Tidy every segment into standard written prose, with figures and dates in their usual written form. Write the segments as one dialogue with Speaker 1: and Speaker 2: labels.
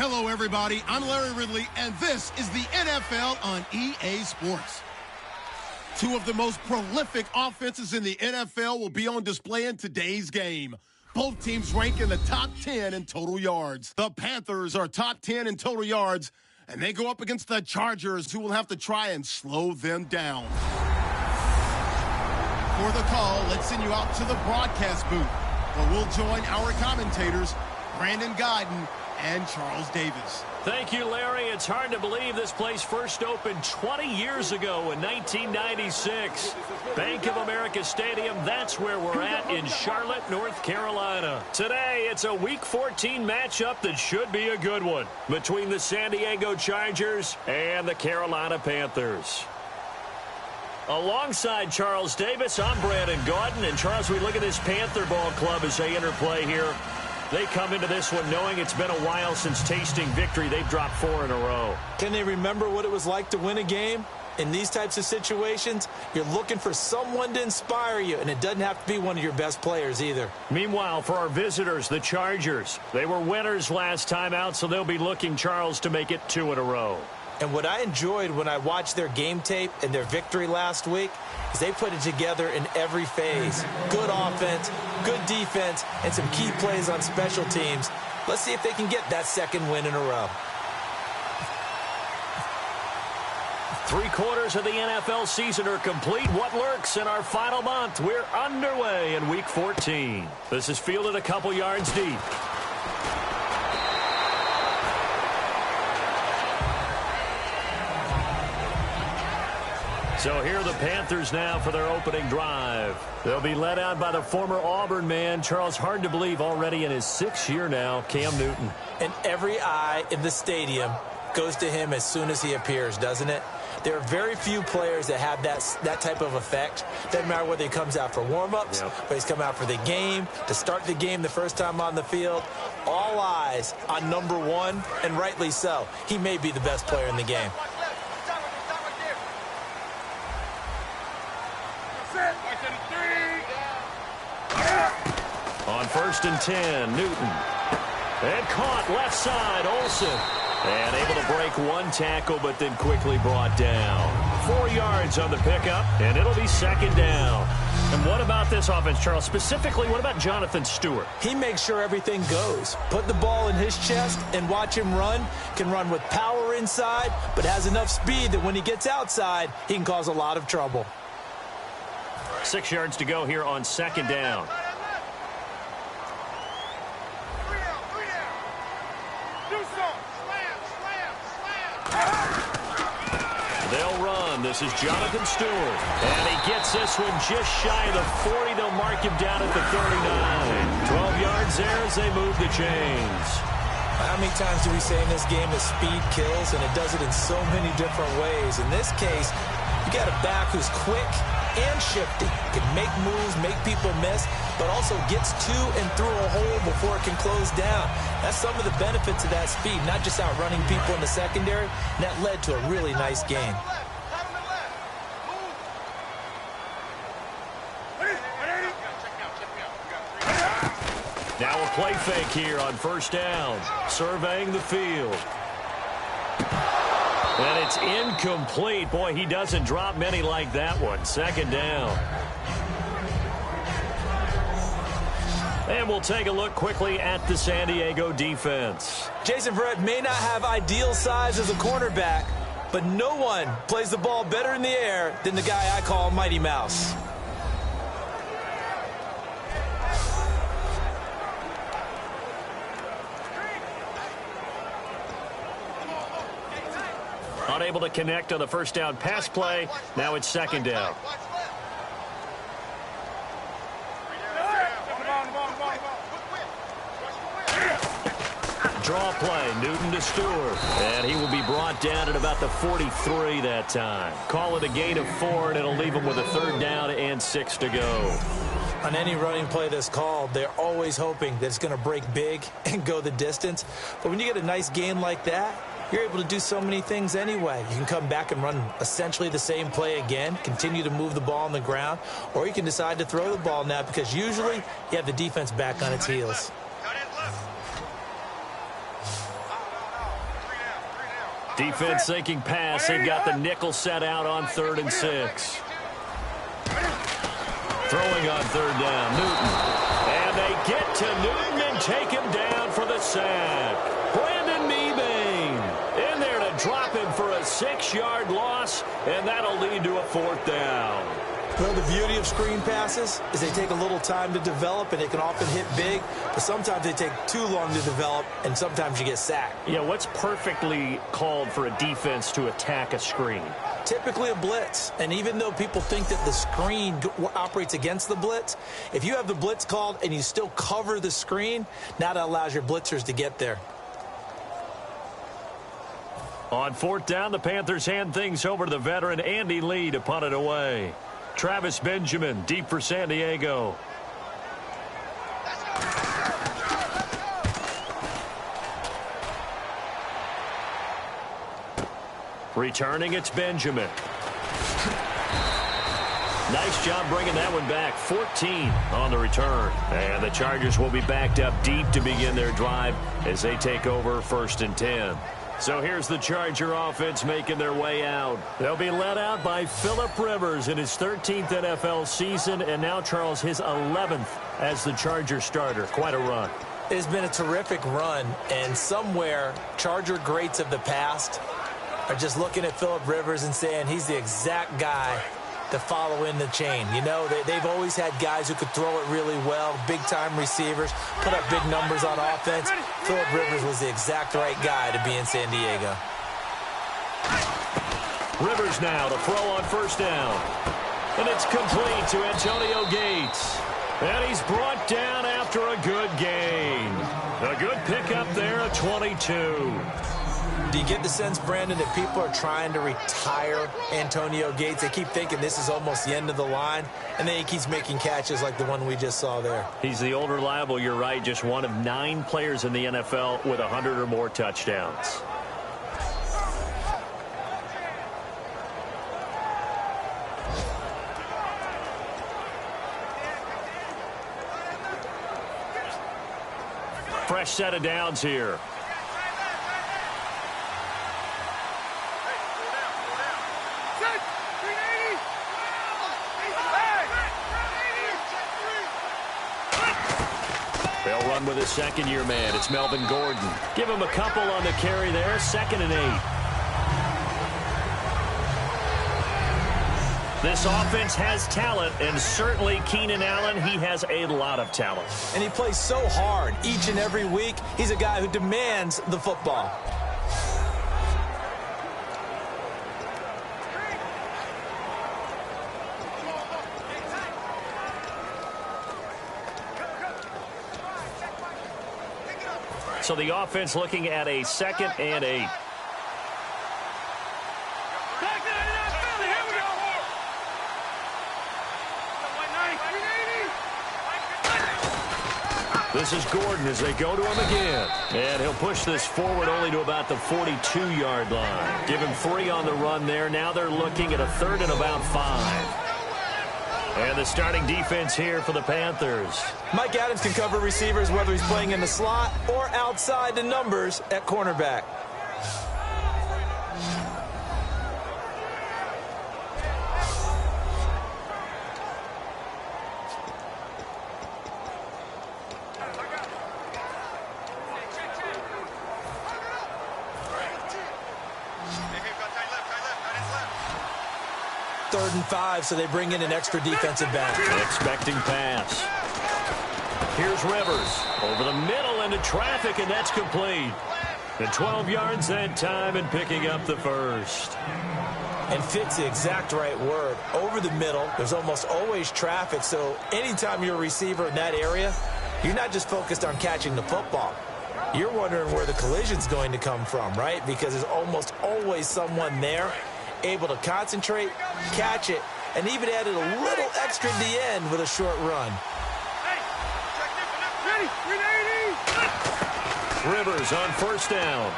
Speaker 1: Hello, everybody. I'm Larry Ridley, and this is the NFL on EA Sports. Two of the most prolific offenses in the NFL will be on display in today's game. Both teams rank in the top 10 in total yards. The Panthers are top 10 in total yards, and they go up against the Chargers, who will have to try and slow them down. For the call, let's send you out to the broadcast booth, where we'll join our commentators, Brandon Godden and Charles Davis.
Speaker 2: Thank you, Larry. It's hard to believe this place first opened 20 years ago in 1996. Bank of America Stadium, that's where we're at in Charlotte, North Carolina. Today, it's a Week 14 matchup that should be a good one between the San Diego Chargers and the Carolina Panthers. Alongside Charles Davis, I'm Brandon Gaudin. And Charles, we look at this Panther ball club as they interplay here. They come into this one knowing it's been a while since tasting victory. They've dropped 4 in a row.
Speaker 3: Can they remember what it was like to win a game? In these types of situations, you're looking for someone to inspire you, and it doesn't have to be one of your best players either.
Speaker 2: Meanwhile, for our visitors, the Chargers, they were winners last time out, so they'll be looking, Charles, to make it 2 in a row.
Speaker 3: And what I enjoyed when I watched their game tape and their victory last week is they put it together in every phase. Good offense, good defense, and some key plays on special teams. Let's see if they can get that second win in a row.
Speaker 2: 3/4 of the NFL season are complete. What lurks in our final month? We're underway in Week 14. This is fielded a couple yards deep. So here are the Panthers now for their opening drive. They'll be led out by the former Auburn man, Charles, hard to believe already in his 6th year now, Cam Newton.
Speaker 3: And every eye in the stadium goes to him as soon as he appears, doesn't it? There are very few players that have that type of effect. Doesn't matter whether he comes out for warm-ups, whether he's come out for the game, to start the game the first time on the field. All eyes on number 1, and rightly so. He may be the best player in the game.
Speaker 2: On 1st and 10, Newton. And caught left side, Olsen. And able to break 1 tackle, but then quickly brought down. 4 yards on the pickup, and it'll be 2nd down. And what about this offense, Charles? Specifically, what about Jonathan Stewart?
Speaker 3: He makes sure everything goes. Put the ball in his chest and watch him run. Can run with power inside, but has enough speed that when he gets outside, he can cause a lot of trouble.
Speaker 2: 6 yards to go here on 2nd down. They'll run. This is Jonathan Stewart. And he gets this one just shy of the 40. They'll mark him down at the 39. 12 yards there as they move the chains.
Speaker 3: How many times do we say in this game that speed kills, and it does it in so many different ways? In this case, you got a back who's quick and shifty. Can make moves, make people miss, but also gets to and through a hole before it can close down. That's some of the benefits of that speed, not just outrunning people in the secondary, and that led to a really nice game.
Speaker 2: Now a play fake here on 1st down. Surveying the field. And it's incomplete. Boy, he doesn't drop many like that one. 2nd down. And we'll take a look quickly at the San Diego defense.
Speaker 3: Jason Verrett may not have ideal size as a cornerback, but no one plays the ball better in the air than the guy I call Mighty Mouse.
Speaker 2: Unable to connect on the 1st down pass play. Now it's 2nd down. Draw play, Newton to Stewart. And he will be brought down at about the 43 that time. Call it a gain of 4, and it'll leave him with a 3rd down and 6 to go.
Speaker 3: On any running play that's called, they're always hoping that it's going to break big and go the distance. But when you get a nice gain like that, you're able to do so many things anyway. You can come back and run essentially the same play again, continue to move the ball on the ground, or you can decide to throw the ball now because usually you have the defense back on its heels.
Speaker 2: Defense thinking pass. They've got the nickel set out on 3rd and 6. Throwing on 3rd down, Newton. And they get to Newton and take him down for the sack. Brandon Mebane in there to drop him for a 6-yard loss, and that'll lead to a 4th down.
Speaker 3: Well, the beauty of screen passes is they take a little time to develop, and they can often hit big, but sometimes they take too long to develop, and sometimes you get sacked.
Speaker 2: Yeah, what's perfectly called for a defense to attack a screen?
Speaker 3: Typically a blitz, and even though people think that the screen operates against the blitz, if you have the blitz called and you still cover the screen, now that allows your blitzers to get there.
Speaker 2: On 4th down, the Panthers hand things over to the veteran Andy Lee to punt it away. Travis Benjamin, deep for San Diego. Returning, it's Benjamin. Nice job bringing that one back. 14 on the return. And the Chargers will be backed up deep to begin their drive as they take over 1st and 10. So here's the Charger offense making their way out. They'll be led out by Phillip Rivers in his 13th NFL season, and now, Charles, his 11th as the Charger starter. Quite a run.
Speaker 3: It's been a terrific run, and somewhere Charger greats of the past are just looking at Phillip Rivers and saying he's the exact guy to follow in the chain. You know, they've always had guys who could throw it really well, big-time receivers, put up big numbers on offense. Phillip Rivers was the exact right guy to be in San Diego.
Speaker 2: Rivers now to throw on 1st down. And it's complete to Antonio Gates. And he's brought down after a good gain. A good pickup there at 22.
Speaker 3: Do you get the sense, Brandon, that people are trying to retire Antonio Gates? They keep thinking this is almost the end of the line, and then he keeps making catches like the one we just saw there.
Speaker 2: He's the old reliable, you're right, just one of 9 players in the NFL with 100 or more touchdowns. Fresh set of downs here. They'll run with a 2nd-year man. It's Melvin Gordon. Give him a couple on the carry there. 2nd and 8. This offense has talent, and certainly Keenan Allen, he has a lot of talent.
Speaker 3: And he plays so hard each and every week. He's a guy who demands the football.
Speaker 2: So the offense looking at a 2nd and 8. This is Gordon as they go to him again. And he'll push this forward only to about the 42-yard line. Give him 3 on the run there. Now they're looking at a 3rd and about 5. And the starting defense here for the Panthers.
Speaker 3: Mike Adams can cover receivers whether he's playing in the slot or outside the numbers at cornerback. Third and 5, so they bring in an extra defensive back.
Speaker 2: Expecting pass. Here's Rivers over the middle into traffic, and that's complete. And 12 yards that time and picking up the 1st.
Speaker 3: And fit's the exact right word. Over the middle, there's almost always traffic, so anytime you're a receiver in that area, you're not just focused on catching the football. You're wondering where the collision's going to come from, right? Because there's almost always someone there able to concentrate, catch it, and even added a little extra at the end with a short run.
Speaker 2: Rivers on 1st down.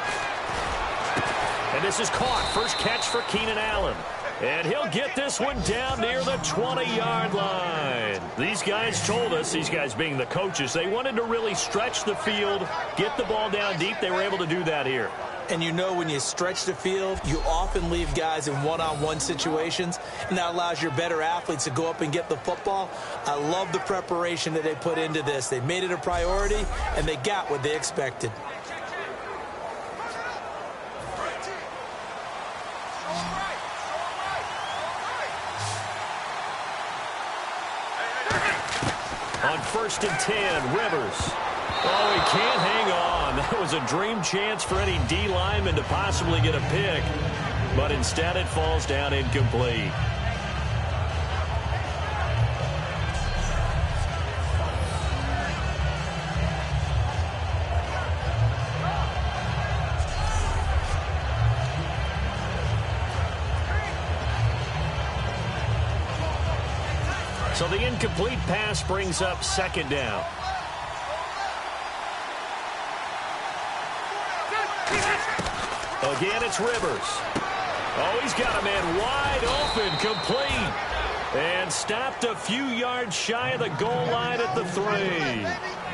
Speaker 2: And this is caught. First catch for Keenan Allen. And he'll get this one down near the 20-yard line. These guys told us, these guys being the coaches, they wanted to really stretch the field, get the ball down deep. They were able to do that here.
Speaker 3: And you know when you stretch the field, you often leave guys in one-on-one situations, and that allows your better athletes to go up and get the football. I love the preparation that they put into this. They made it a priority, and they got what they expected.
Speaker 2: On 1st and 10, Rivers. Oh, he can't hang on. That was a dream chance for any D lineman to possibly get a pick, but instead it falls down incomplete. So the incomplete pass brings up 2nd down. Again, it's Rivers. Oh, he's got a man wide open, complete. And stopped a few yards shy of the goal line at the 3.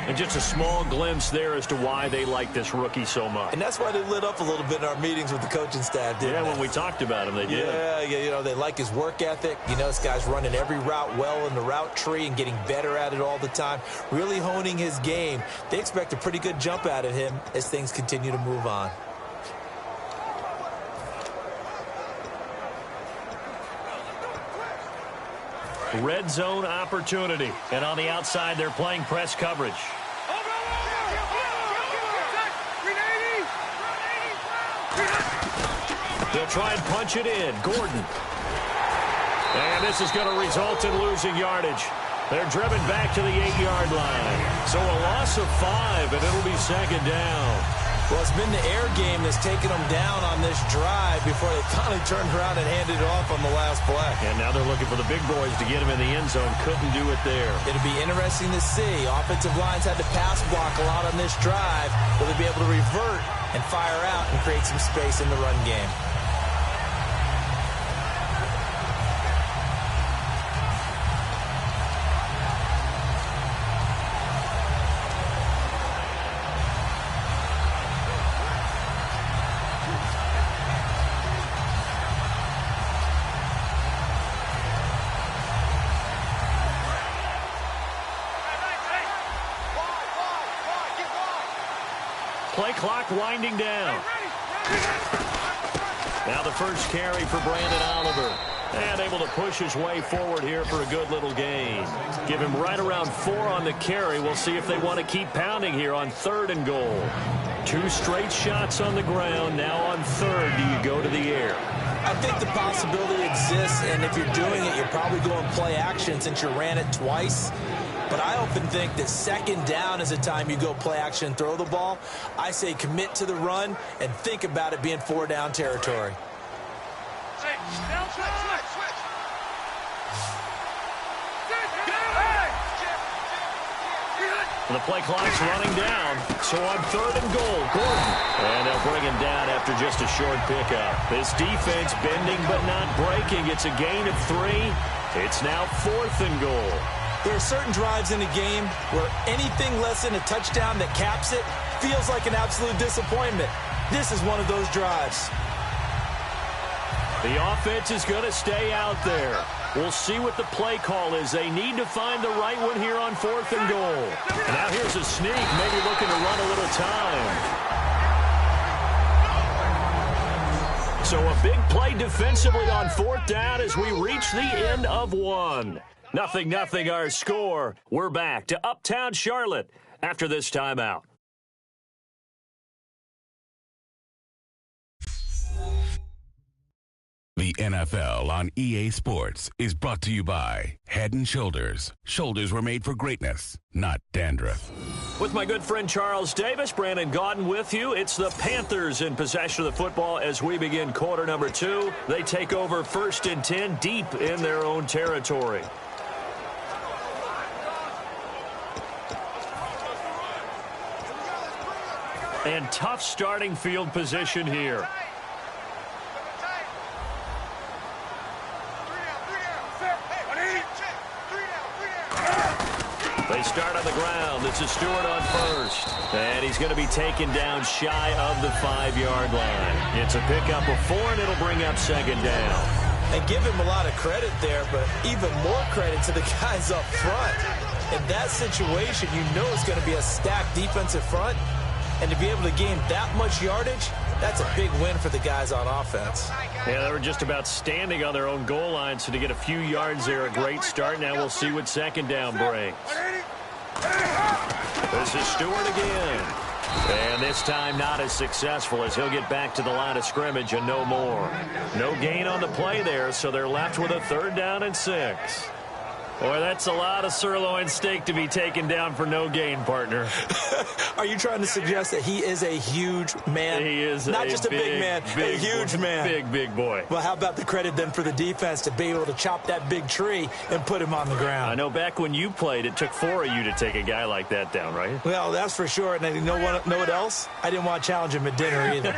Speaker 2: And just a small glimpse there as to why they like this rookie so much.
Speaker 3: And that's why they lit up a little bit in our meetings with the coaching staff, didn't they?
Speaker 2: When we talked about him, they did.
Speaker 3: Yeah, you know, they like his work ethic. You know, this guy's running every route well in the route tree and getting better at it all the time, really honing his game. They expect a pretty good jump out of him as things continue to move on.
Speaker 2: Red zone opportunity. And on the outside, they're playing press coverage. They'll try and punch it in. Gordon. And this is going to result in losing yardage. They're driven back to the 8-yard line. So a loss of 5, and it'll be 2nd down.
Speaker 3: Well, it's been the air game that's taken them down on this drive before they finally turned around and handed it off on the last play.
Speaker 2: And now they're looking for the big boys to get him in the end zone. Couldn't do it there.
Speaker 3: It'll be interesting to see. Offensive lines had to pass block a lot on this drive. Will they be able to revert and fire out and create some space in the run game?
Speaker 2: Play clock winding down. Now the first carry for Brandon Oliver. And able to push his way forward here for a good little gain. Give him right around 4 on the carry. We'll see if they want to keep pounding here on 3rd and goal. 2 straight shots on the ground. Now on 3rd, do you go to the air?
Speaker 3: I think the possibility exists, and if you're doing it, you're probably going play action since you ran it twice. But I often think that 2nd down is a time you go play action and throw the ball. I say commit to the run and think about it being 4-down territory.
Speaker 2: The play clock's running down. So on 3rd and goal, Gordon. And they'll bring him down after just a short pickup. This defense bending but not breaking. It's a gain of 3. It's now 4th and goal.
Speaker 3: There are certain drives in a game where anything less than a touchdown that caps it feels like an absolute disappointment. This is one of those drives.
Speaker 2: The offense is going to stay out there. We'll see what the play call is. They need to find the right one here on 4th and goal. And now here's a sneak, maybe looking to run a little time. So a big play defensively on 4th down as we reach the end of 1. 0-0 our score. We're back to Uptown Charlotte after this timeout.
Speaker 4: The NFL on EA Sports is brought to you by Head & Shoulders. Shoulders were made for greatness, not dandruff.
Speaker 2: With my good friend Charles Davis, Brandon Gaudin with you. It's the Panthers in possession of the football as we begin quarter number 2. They take over 1st and 10 deep in their own territory. And tough starting field position here. They start on the ground. This is Stewart on first. And he's going to be taken down shy of the 5-yard line. It's a pickup of 4, and it'll bring up second down.
Speaker 3: And give him a lot of credit there, but even more credit to the guys up front. In that situation, you know it's going to be a stacked defensive front. And to be able to gain that much yardage, that's a big win for the guys on offense.
Speaker 2: Yeah, they were just about standing on their own goal line, so to get a few yards there, a great start. Now we'll see what second down brings. This is Stewart again. And this time not as successful as he'll get back to the line of scrimmage and no more. No gain on the play there, so they're left with a 3rd down and 6. Boy, that's a lot of sirloin steak to be taken down for no gain, partner.
Speaker 3: Are you trying to suggest that he is a huge man?
Speaker 2: He is
Speaker 3: not just a big man, a huge man.
Speaker 2: Big boy.
Speaker 3: Well, how about the credit then for the defense to be able to chop that big tree and put him on the ground?
Speaker 2: I know back when you played, it took 4 of you to take a guy like that down, right?
Speaker 3: Well, that's for sure. And you know what else? I didn't want to challenge him at dinner either.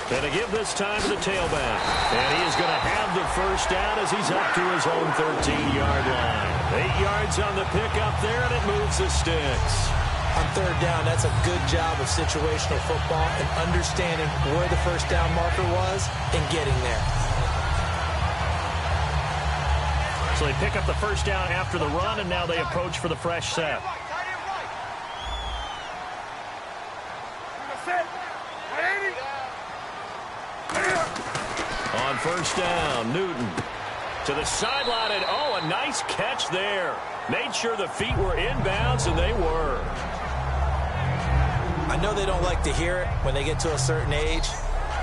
Speaker 2: And to give this time to the tailback. And he is going to have the first down as he's up to his own 13-yard line. 8 yards on the pickup there, and it moves the sticks.
Speaker 3: On 3rd down, that's a good job of situational football and understanding where the first down marker was and getting there.
Speaker 2: So they pick up the first down after the run, and now they approach for the fresh set. On first down, Newton to the sideline, and a nice catch there. Made sure the feet were inbounds, and they were.
Speaker 3: I know they don't like to hear it when they get to a certain age,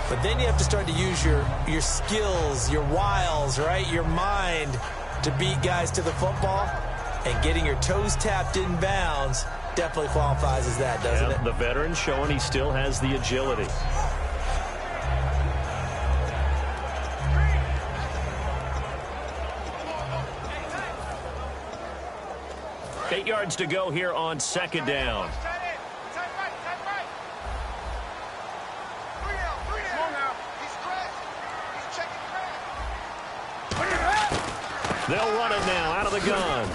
Speaker 3: but then you have to start to use your skills, your wiles, right, your mind to beat guys to the football, and getting your toes tapped in bounds definitely qualifies as that, doesn't it?
Speaker 2: The veteran showing he still has the agility. 8 yards to go here on second down. They'll run it now out of the gun.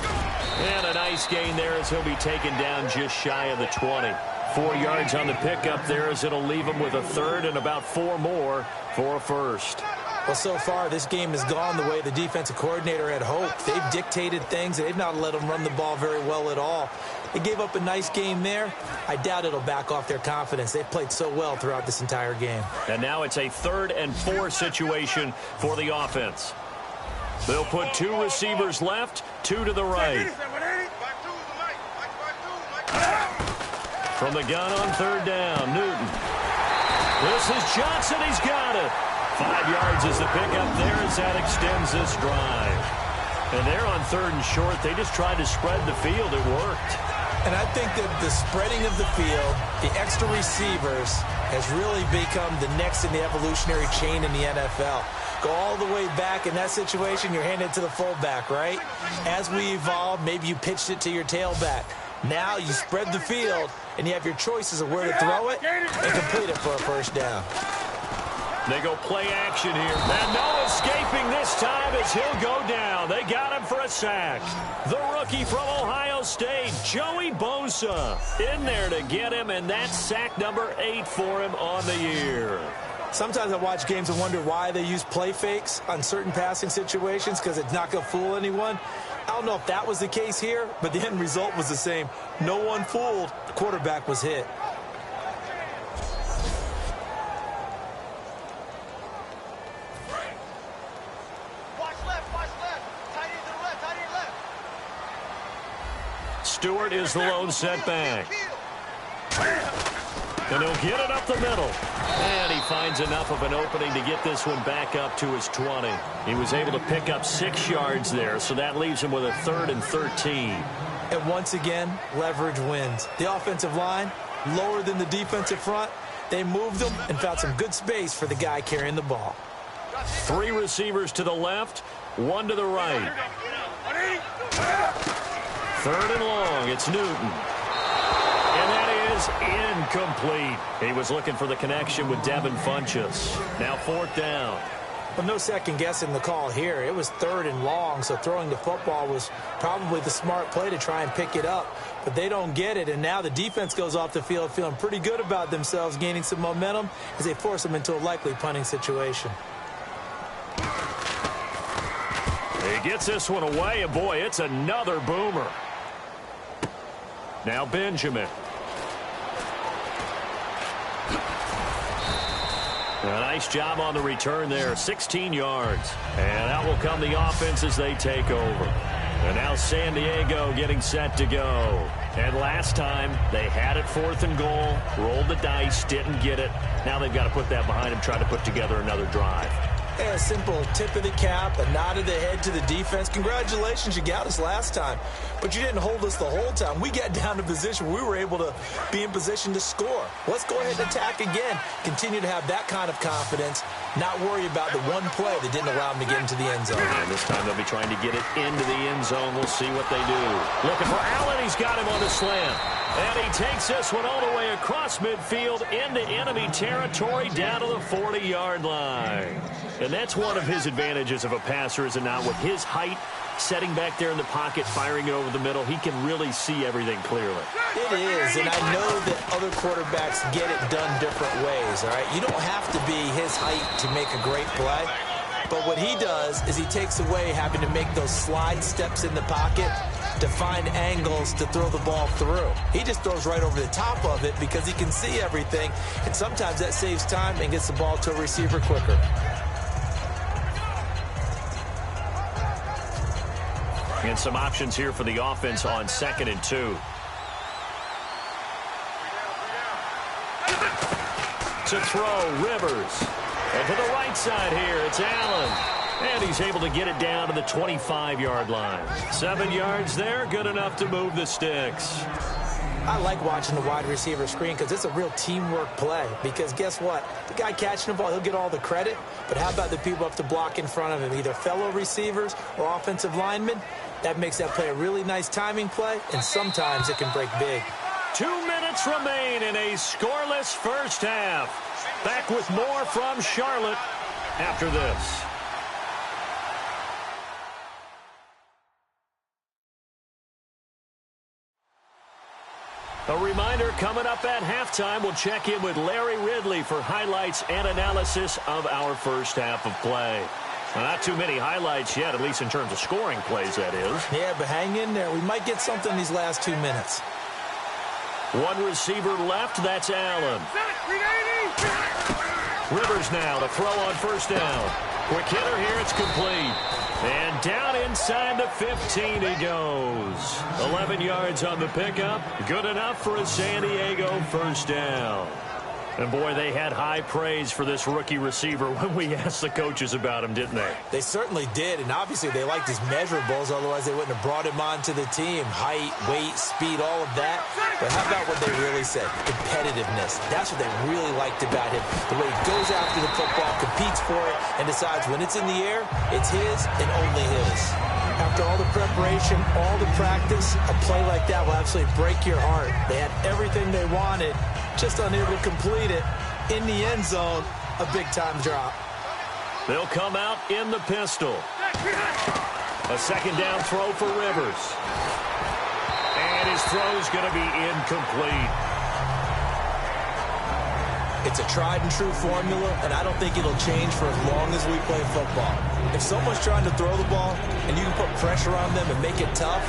Speaker 2: And a nice gain there as he'll be taken down just shy of the 20. 4 yards on the pickup there as it'll leave him with a 3rd and about 4 more for a first.
Speaker 3: Well, so far, this game has gone the way the defensive coordinator had hoped. They've dictated things. They've not let them run the ball very well at all. They gave up a nice game there. I doubt it'll back off their confidence. They've played so well throughout this entire game.
Speaker 2: And now it's a 3rd and 4 situation for the offense. They'll put 2 receivers left, 2 to the right. From the gun on 3rd down, Newton. This is Johnson. He's got it. 5 yards is the pickup there as that extends this drive. And they're on 3rd and short. They just tried to spread the field. It worked.
Speaker 3: And I think that the spreading of the field, the extra receivers, has really become the next in the evolutionary chain in the NFL. Go all the way back in that situation, you're handing it to the fullback, right? As we evolve, maybe you pitched it to your tailback. Now you spread the field, and you have your choices of where to throw it and complete it for a first down.
Speaker 2: They go play action here. And no escaping this time as he'll go down. They got him for a sack. The rookie from Ohio State, Joey Bosa, in there to get him, and that's sack number 8 for him on the year.
Speaker 3: Sometimes I watch games and wonder why they use play fakes on certain passing situations because it's not going to fool anyone. I don't know if that was the case here, but the end result was the same. No one fooled. The quarterback was hit.
Speaker 2: Stewart is the lone setback. And he'll get it up the middle. And he finds enough of an opening to get this one back up to his 20. He was able to pick up 6 yards there, so that leaves him with a 3rd and 13.
Speaker 3: And once again, leverage wins. The offensive line, lower than the defensive front. They moved them and found some good space for the guy carrying the ball.
Speaker 2: 3 receivers to the left, 1 to the right. 3rd and long, it's Newton. And that is incomplete. He was looking for the connection with Devin Funchess. Now 4th down.
Speaker 3: Well, no second guessing the call here. It was 3rd and long, so throwing the football was probably the smart play to try and pick it up. But they don't get it, and now the defense goes off the field feeling pretty good about themselves, gaining some momentum as they force them into a likely punting situation.
Speaker 2: He gets this one away, and boy, it's another boomer. Now Benjamin. A nice job on the return there, 16 yards. And out will come the offense as they take over. And now San Diego getting set to go. And last time, they had it 4th and goal, rolled the dice, didn't get it. Now they've got to put that behind them, try to put together another drive.
Speaker 3: A simple tip of the cap, a nod of the head to the defense. Congratulations, you got us last time. But you didn't hold us the whole time. We got down to position where we were able to be in position to score. Let's go ahead and attack again. Continue to have that kind of confidence. Not worry about the one play that didn't allow them to get into the end zone.
Speaker 2: And this time they'll be trying to get it into the end zone. We'll see what they do. Looking for Allen. He's got him on the slant. And he takes this one all the way across midfield into enemy territory down to the 40-yard line. And that's one of his advantages of a passer, is it not? With his height, setting back there in the pocket, firing it over the middle, he can really see everything clearly.
Speaker 3: It is, and I know that other quarterbacks get it done different ways, all right? You don't have to be his height to make a great play. But what he does is he takes away having to make those slide steps in the pocket to find angles to throw the ball through. He just throws right over the top of it because he can see everything, and sometimes that saves time and gets the ball to a receiver quicker.
Speaker 2: And some options here for the offense on 2nd and 2. To throw, Rivers. And to the right side here, it's Allen. And he's able to get it down to the 25-yard line. 7 yards there, good enough to move the sticks.
Speaker 3: I like watching the wide receiver screen because it's a real teamwork play. Because guess what? The guy catching the ball, he'll get all the credit. But how about the people up to block in front of him, either fellow receivers or offensive linemen? That makes that play a really nice timing play, and sometimes it can break big.
Speaker 2: 2 minutes remain in a scoreless first half. Back with more from Charlotte after this. A reminder, coming up at halftime, we'll check in with Larry Ridley for highlights and analysis of our first half of play. Well, not too many highlights yet, at least in terms of scoring plays, that is.
Speaker 3: Yeah, but hang in there. We might get something these last 2 minutes.
Speaker 2: One receiver left, that's Allen. Rivers now to throw on first down. Quick hitter here, it's complete. And down inside the 15 he goes. 11 yards on the pickup. Good enough for a San Diego first down. And, boy, they had high praise for this rookie receiver when we asked the coaches about him, didn't they?
Speaker 3: They certainly did, and obviously they liked his measurables, otherwise they wouldn't have brought him onto the team. Height, weight, speed, all of that. But how about what they really said? Competitiveness. That's what they really liked about him. The way he goes after the football, competes for it, and decides when it's in the air, it's his and only his. After all the preparation, all the practice, a play like that will absolutely break your heart. They had everything they wanted, just unable to complete it. In the end zone, a big-time drop.
Speaker 2: They'll come out in the pistol. A second down throw for Rivers. And his throw's going to be incomplete.
Speaker 3: It's a tried-and-true formula, and I don't think it'll change for as long as we play football. If someone's trying to throw the ball and you can put pressure on them and make it tough,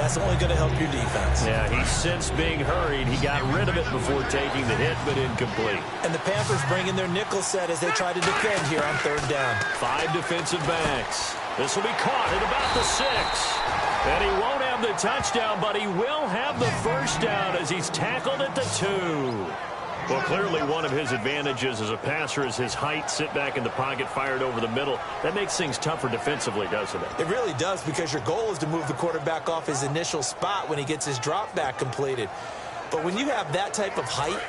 Speaker 3: that's only going to help your defense.
Speaker 2: Yeah, he sensed being hurried. He got rid of it before taking the hit, but incomplete.
Speaker 3: And the Panthers bring in their nickel set as they try to defend here on third down.
Speaker 2: 5 defensive backs. This will be caught at about the 6. And he won't have the touchdown, but he will have the first down as he's tackled at the 2. Well, clearly one of his advantages as a passer is his height, sit back in the pocket, fired over the middle. That makes things tougher defensively, doesn't it?
Speaker 3: It really does, because your goal is to move the quarterback off his initial spot when he gets his drop back completed. But when you have that type of height,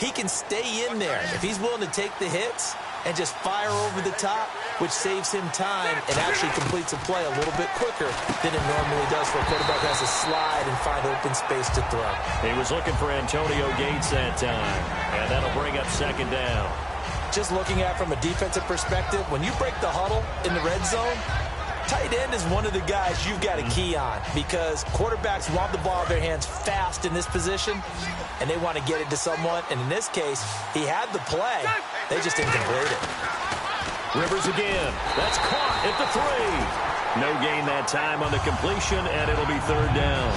Speaker 3: he can stay in there if he's willing to take the hits and just fire over the top, which saves him time and actually completes a play a little bit quicker than it normally does for a quarterback who has to slide and find open space to throw.
Speaker 2: He was looking for Antonio Gates that time, and that'll bring up second down.
Speaker 3: just looking at it from a defensive perspective, when you break the huddle in the red zone, tight end is one of the guys you've got to key on because quarterbacks want the ball in their hands fast in this position, and they want to get it to someone. And in this case, he had the play. They just didn't complete it.
Speaker 2: Rivers again. That's caught at the 3. No gain that time on the completion, and it'll be 3rd down.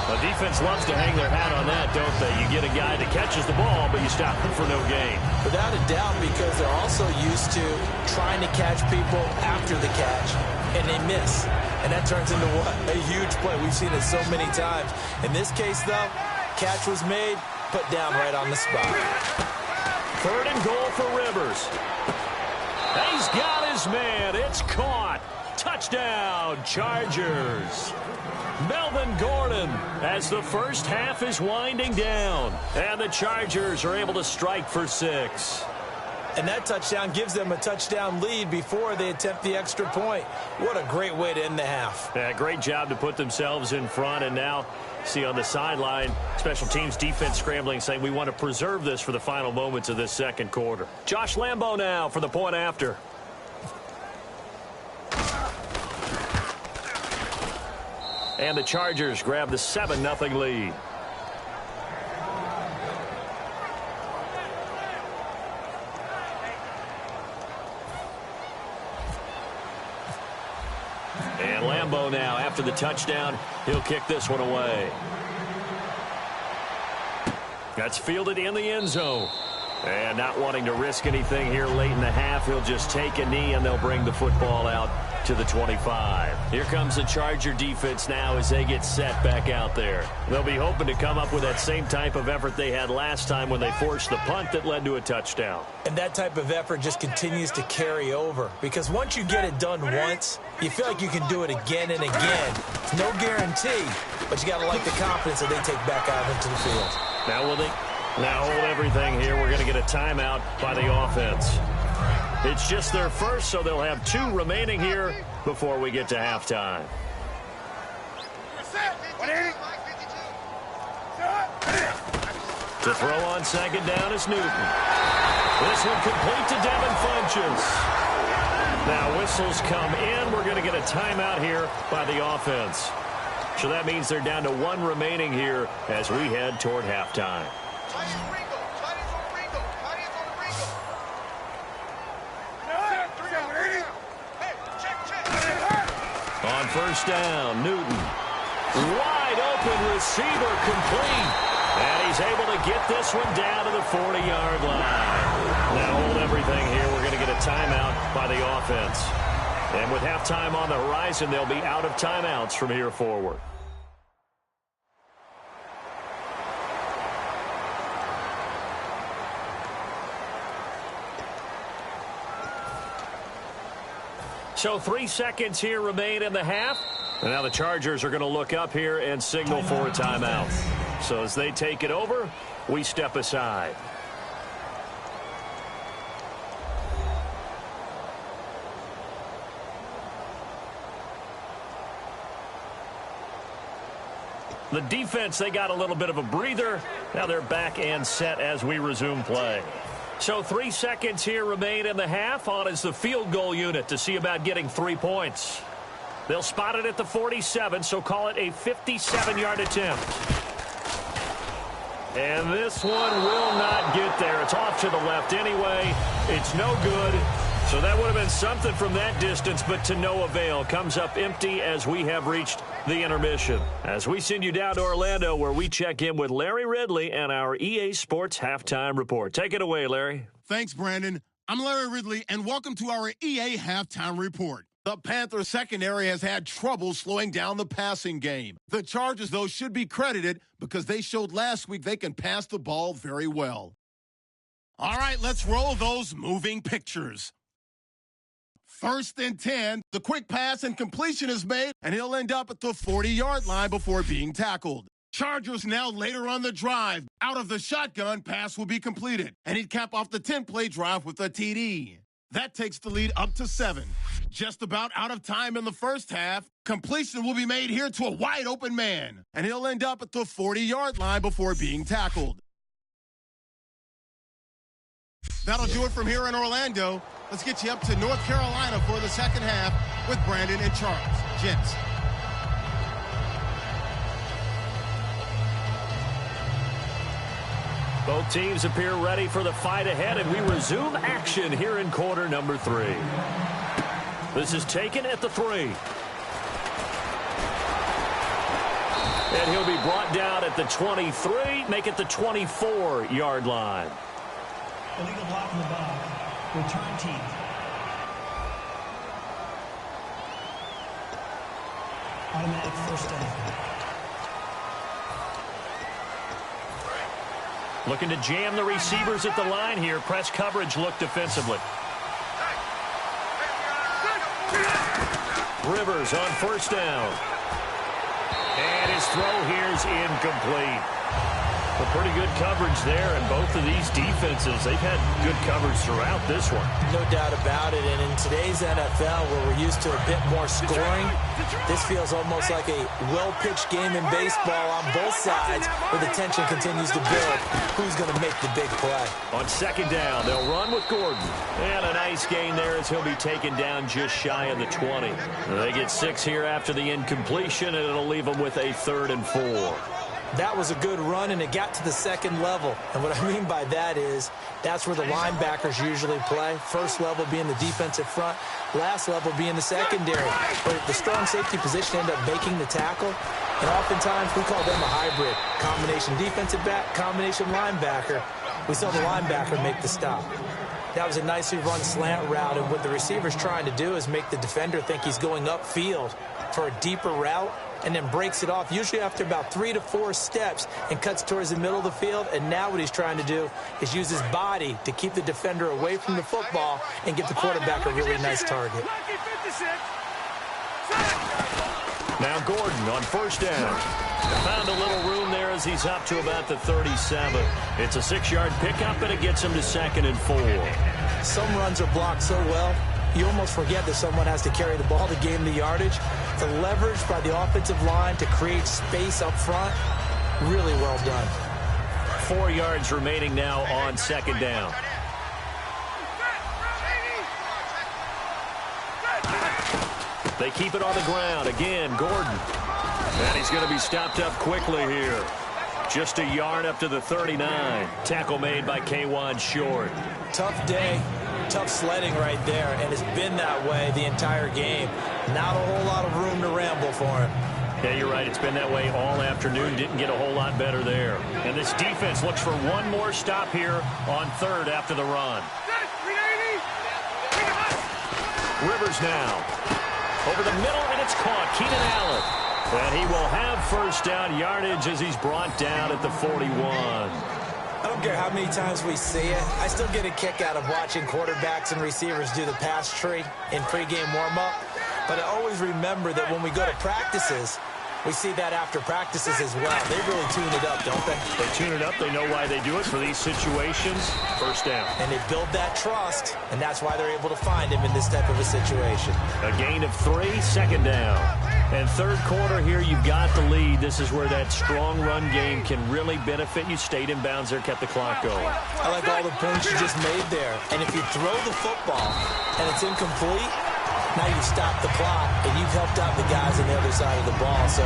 Speaker 2: The defense loves to hang their hat on that, don't they? You get a guy that catches the ball, but you stop him for no gain.
Speaker 3: Without a doubt, because they're also used to trying to catch people after the catch, and they miss. And that turns into what? A huge play. We've seen it so many times. In this case, though, catch was made, put down right on the spot.
Speaker 2: 3rd and goal for Rivers. He's got his man. It's caught. Touchdown, Chargers. Melvin Gordon as the first half is winding down. And the Chargers are able to strike for 6.
Speaker 3: And that touchdown gives them a touchdown lead before they attempt the extra point. What a great way to end the half.
Speaker 2: Yeah, great job to put themselves in front. And now, see on the sideline, special teams defense scrambling, saying we want to preserve this for the final moments of this second quarter. Josh Lambo now for the point after. And the Chargers grab the 7-0 lead. And Lambo now, after the touchdown, he'll kick this one away. That's fielded in the end zone. And not wanting to risk anything here late in the half, he'll just take a knee and they'll bring the football out to the 25. Here comes the Charger defense now as they get set back out there. They'll be hoping to come up with that same type of effort they had last time when they forced the punt that led to a touchdown.
Speaker 3: And that type of effort just continues to carry over because once you get it done once, you feel like you can do it again and again. It's no guarantee, but you got to like the confidence that they take back out into the field.
Speaker 2: Now will they now hold everything here? We're going to get a timeout by the offense. It's just their first, so they'll have 2 remaining here before we get to halftime. To throw on second down is Newton. This one complete to Devin Funchess. Now whistles come in. We're going to get a timeout here by the offense. So that means they're down to 1 remaining here as we head toward halftime. On first down, Newton. Wide open receiver complete. And he's able to get this one down to the 40-yard line. Now hold everything here. We're going to get a timeout by the offense. And with halftime on the horizon, they'll be out of timeouts from here forward. So 3 seconds here remain in the half. And now the Chargers are going to look up here and signal for a timeout. So as they take it over, we step aside. The defense, they got a little bit of a breather. Now they're back and set as we resume play. So 3 seconds here remain in the half. On is the field goal unit to see about getting 3 points. They'll spot it at the 47, so call it a 57-yard attempt. And this one will not get there. It's off to the left anyway. It's no good. So that would have been something from that distance, but to no avail. Comes up empty as we have reached the intermission. As we send you down to Orlando, where we check in with Larry Ridley and our EA Sports Halftime Report. Take it away, Larry.
Speaker 1: Thanks, Brandon. I'm Larry Ridley, and welcome to our EA Halftime Report. The Panthers secondary has had trouble slowing down the passing game. The Chargers, though, should be credited because they showed last week they can pass the ball very well. All right, let's roll those moving pictures. 1st and 10, the quick pass and completion is made, and he'll end up at the 40-yard line before being tackled. Chargers now later on the drive. Out of the shotgun, pass will be completed, and he'd cap off the 10-play drive with a TD. That takes the lead up to 7. Just about out of time in the first half. Completion will be made here to a wide-open man, and he'll end up at the 40-yard line before being tackled. That'll do it from here in Orlando. Let's get you up to North Carolina for the second half with Brandon and Charles. Gents.
Speaker 2: Both teams appear ready for the fight ahead, and we resume action here in quarter number 3. This is taken at the 3. And he'll be brought down at the 23, make it the 24-yard line.
Speaker 5: Illegal block in the box. Return team. Automatic first down.
Speaker 2: Looking to jam the receivers at the line here. Press coverage look defensively. Rivers on first down. And his throw here is incomplete. But pretty good coverage there, and both of these defenses, they've had good coverage throughout this one.
Speaker 3: No doubt about it, and in today's NFL, where we're used to a bit more scoring, this feels almost like a well-pitched game in baseball on both sides, where the tension continues to build. Who's going to make the big play?
Speaker 2: On second down, they'll run with Gordon. And a nice gain there as he'll be taken down just shy of the 20. They get 6 here after the incompletion, and it'll leave them with a 3rd and 4.
Speaker 3: That was a good run, and it got to the second level. And what I mean by that is that's where the linebackers usually play. First level being the defensive front, last level being the secondary. But the strong safety position ended up making the tackle. And oftentimes we call them a hybrid. Combination defensive back, combination linebacker. We saw the linebacker make the stop. That was a nicely run slant route, and what the receiver's trying to do is make the defender think he's going upfield for a deeper route, and then breaks it off, usually after about 3 to 4 steps, and cuts towards the middle of the field. And now what he's trying to do is use his body to keep the defender away from the football and give the quarterback a really nice target.
Speaker 2: Now Gordon on first down. Found a little room there as he's up to about the 37. It's a 6-yard pickup, and it gets him to 2nd and 4.
Speaker 3: Some runs are blocked so well, you almost forget that someone has to carry the ball to gain the yardage. The leverage by the offensive line to create space up front, really well done.
Speaker 2: 4 yards remaining now on second down. They keep it on the ground. Again, Gordon. And he's going to be stopped up quickly here. Just a yard up to the 39. Tackle made by K'Wan Short.
Speaker 3: Tough day. Tough sledding right there, and it's been that way the entire game. Not a whole lot of room to ramble for him.
Speaker 2: Yeah, you're right. It's been that way all afternoon. Didn't get a whole lot better there. And this defense looks for one more stop here on 3rd after the run. Rivers now. Over the middle, and it's caught. Keenan Allen. And he will have first down yardage as he's brought down at the 41.
Speaker 3: I don't care how many times we see it. I still get a kick out of watching quarterbacks and receivers do the pass tree in pregame warm-up. But I always remember that when we go to practices, we see that after practices as well. They really tune it up, don't they?
Speaker 2: They tune it up. They know why they do it for these situations. First down.
Speaker 3: And they build that trust, and that's why they're able to find him in this type of a situation.
Speaker 2: A gain of 3, second down. And third quarter here, you've got the lead. This is where that strong run game can really benefit you. Stayed in bounds there, kept the clock going.
Speaker 3: I like all the points you just made there. And if you throw the football and it's incomplete, now you've stopped the clock and you've helped out the guys on the other side of the ball. So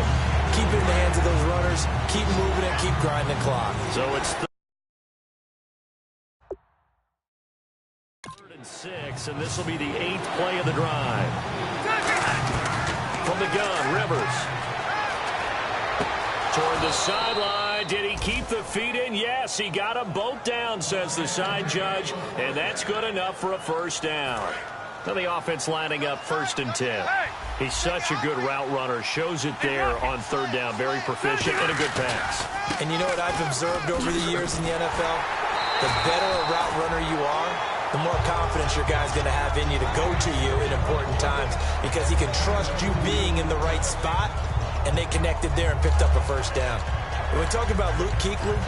Speaker 3: keep it in the hands of those runners, keep moving it, keep grinding the clock.
Speaker 2: So it's 3rd and 6, and this will be the 8th play of the drive. From the gun, Rivers. Toward the sideline. Did he keep the feet in? Yes, he got them both down, says the side judge, and that's good enough for a first down. Now the offense lining up 1st and 10. He's such a good route runner. Shows it there on 3rd down. Very proficient and a good pass.
Speaker 3: And you know what I've observed over the years in the NFL? The better a route runner you are, the more confidence your guy's going to have in you to go to you in important times, because he can trust you being in the right spot, and they connected there and picked up a first down. When we talk about Luke Kuechly,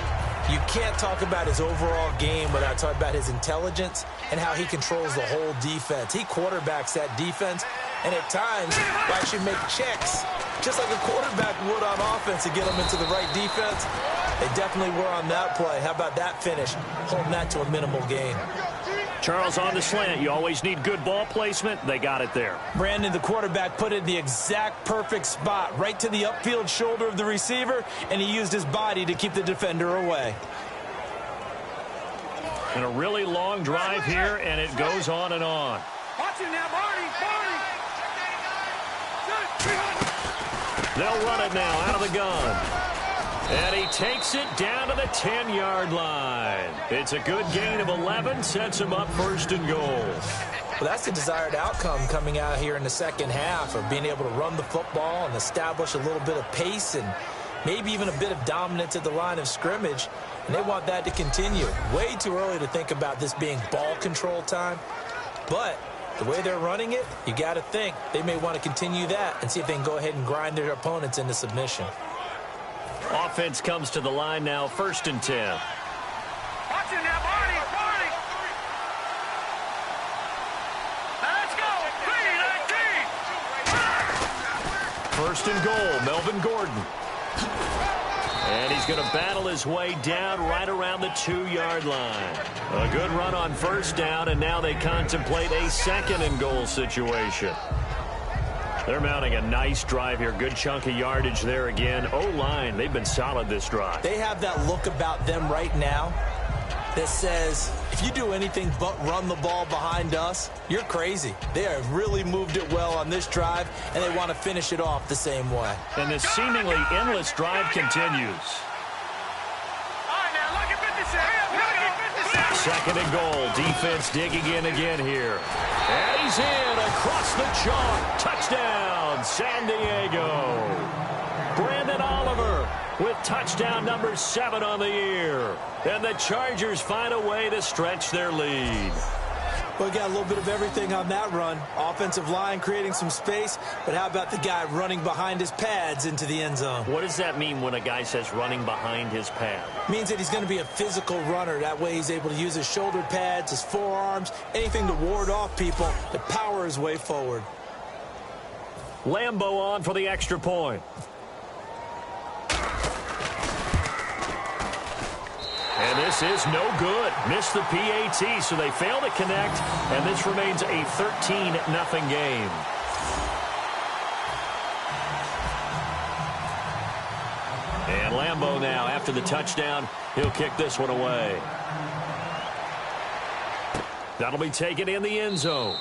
Speaker 3: you can't talk about his overall game without talking about his intelligence and how he controls the whole defense. He quarterbacks that defense, and at times will actually make checks, just like a quarterback would on offense, to get them into the right defense. They definitely were on that play. How about that finish? Holding that to a minimal gain.
Speaker 2: Charles, on the slant, you always need good ball placement. They got it there.
Speaker 3: Brandon, the quarterback, put it in the exact perfect spot, right to the upfield shoulder of the receiver, and he used his body to keep the defender away.
Speaker 2: And a really long drive here, and it goes on and on.
Speaker 6: Watch it now, Barney.
Speaker 2: They'll run it now out of the gun. And he takes it down to the 10-yard line. It's a good gain of 11, sets him up 1st and goal.
Speaker 3: Well, that's the desired outcome coming out here in the second half of being able to run the football and establish a little bit of pace and maybe even a bit of dominance at the line of scrimmage. And they want that to continue. Way too early to think about this being ball control time. But the way they're running it, you got to think they may want to continue that and see if they can go ahead and grind their opponents into submission.
Speaker 2: Offense comes to the line now, 1st and 10.
Speaker 6: Watch it now, Barney. Let's go. 3-19.
Speaker 2: 1st and goal, Melvin Gordon. And he's going to battle his way down right around the 2-yard line. A good run on 1st down, and now they contemplate a 2nd and goal situation. They're mounting a nice drive here. Good chunk of yardage there again. O-line, they've been solid this drive.
Speaker 3: They have that look about them right now that says, if you do anything but run the ball behind us, you're crazy. They have really moved it well on this drive, and they want to finish it off the same way.
Speaker 2: And this seemingly endless drive continues.
Speaker 6: All right, now, look at 56.
Speaker 2: 2nd and goal. Defense digging in again here. And he's in across the chalk. Touchdown, San Diego. Brandon Oliver with touchdown number 7 on the year. And the Chargers find a way to stretch their lead.
Speaker 3: Well, we got a little bit of everything on that run. Offensive line creating some space, but how about the guy running behind his pads into the end zone?
Speaker 2: What does that mean when a guy says running behind his pad?
Speaker 3: Means that he's going to be a physical runner. That way he's able to use his shoulder pads, his forearms, anything to ward off people, to power his way forward.
Speaker 2: Lambeau on for the extra point. And this is no good. Missed the PAT, so they fail to connect, and this remains a 13-0 game. And Lambeau now, after the touchdown, he'll kick this one away. That'll be taken in the end zone.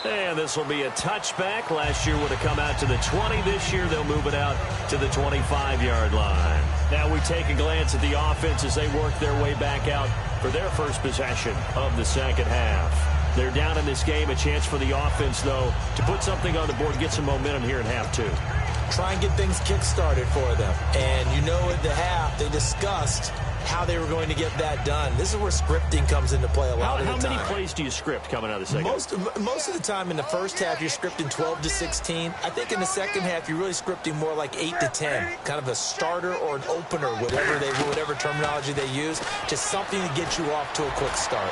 Speaker 2: And this will be a touchback. Last year would have come out to the 20. This year they'll move it out to the 25-yard line. Now we take a glance at the offense as they work their way back out for their first possession of the second half. They're down in this game. A chance for the offense, though, to put something on the board, get some momentum here in half 2.
Speaker 3: Try and get things kick-started for them. And you know at the half they discussed how they were going to get that done. This is where scripting comes into play a lot of the time.
Speaker 2: How many plays do you script coming out of the second?
Speaker 3: Most of the time in the first half, you're scripting 12 to 16. I think in the second half, you're really scripting more like 8 to 10. Kind of a starter or an opener, whatever terminology they use. Just something to get you off to a quick start.